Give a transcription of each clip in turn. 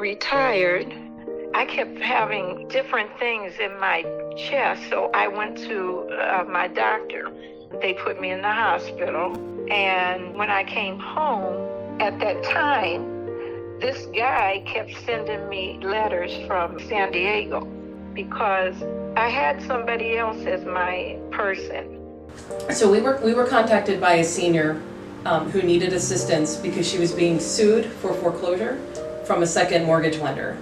retired, I kept having different things in my chest, so I went to my doctor. They put me in the hospital, and when I came home, at that time, this guy kept sending me letters from San Diego because I had somebody else as my person. So we were contacted by a senior who needed assistance because she was being sued for foreclosure from a second mortgage lender.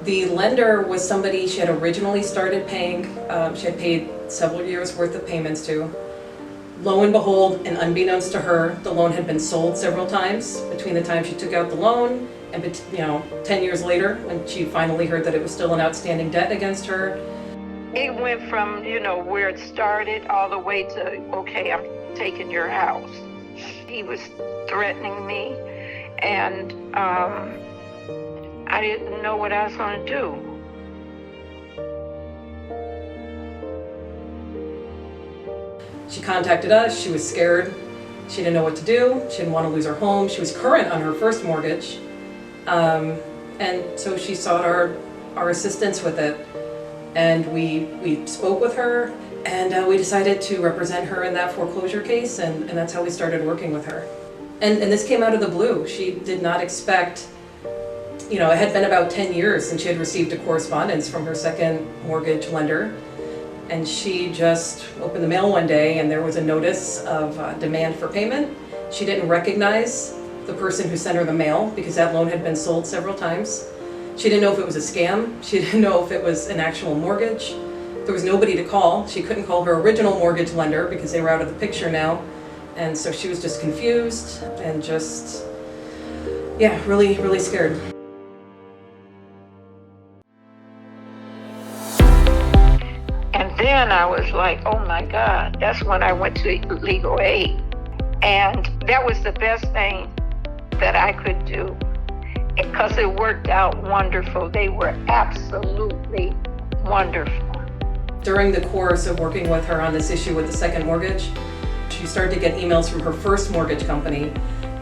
The lender was somebody she had originally started paying, she had paid several years worth of payments to. Lo and behold, and unbeknownst to her, the loan had been sold several times between the time she took out the loan and 10 years later when she finally heard that it was still an outstanding debt against her. It went from, where it started all the way to, okay, I'm taking your house. He was threatening me, and I didn't know what I was going to do. She contacted us, she was scared, she didn't know what to do, she didn't want to lose her home, she was current on her first mortgage, and so she sought our assistance with it. And we spoke with her, and we decided to represent her in that foreclosure case, and that's how we started working with her. And this came out of the blue. She did not expect, it had been about 10 years since she had received a correspondence from her second mortgage lender, and she just opened the mail one day and there was a notice of demand for payment. She didn't recognize the person who sent her the mail because that loan had been sold several times. She didn't know if it was a scam. She didn't know if it was an actual mortgage. There was nobody to call. She couldn't call her original mortgage lender because they were out of the picture now. And so she was just confused and just, really, really scared. And then I was like, oh my God, that's when I went to legal aid. And that was the best thing that I could do, because it worked out wonderful. They were absolutely wonderful. During the course of working with her on this issue with the second mortgage, she started to get emails from her first mortgage company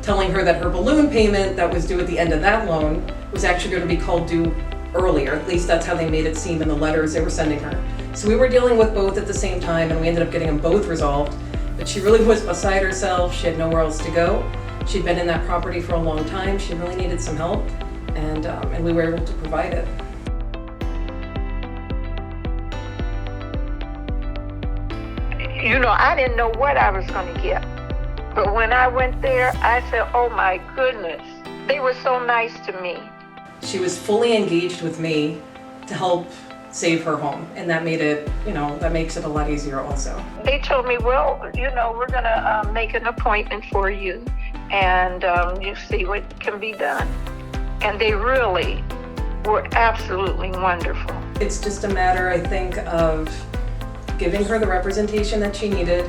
telling her that her balloon payment that was due at the end of that loan was actually going to be called due earlier. At least that's how they made it seem in the letters they were sending her. So we were dealing with both at the same time, and we ended up getting them both resolved. But she really was beside herself. She had nowhere else to go. She'd been in that property for a long time. She really needed some help, and we were able to provide it. I didn't know what I was going to get. But when I went there, I said, oh my goodness, they were so nice to me. She was fully engaged with me to help save her home, and that made it, that makes it a lot easier also. They told me, well, we're going to make an appointment for you, and you see what can be done. And they really were absolutely wonderful. It's just a matter, I think, of giving her the representation that she needed,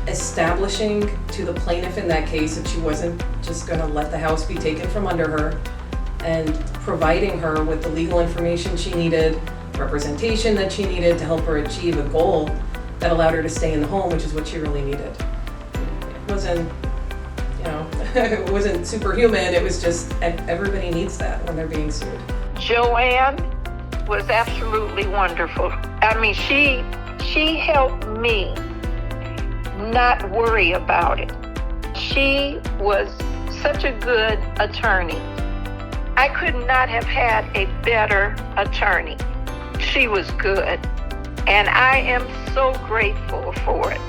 establishing to the plaintiff in that case that she wasn't just going to let the house be taken from under her, and providing her with the legal information she needed, representation that she needed to help her achieve a goal that allowed her to stay in the home, which is what she really needed. It wasn't, it wasn't superhuman. It was just, everybody needs that when they're being sued. Joanne was absolutely wonderful. I mean, she helped me not worry about it. She was such a good attorney. I could not have had a better attorney. She was good, and I am so grateful for it.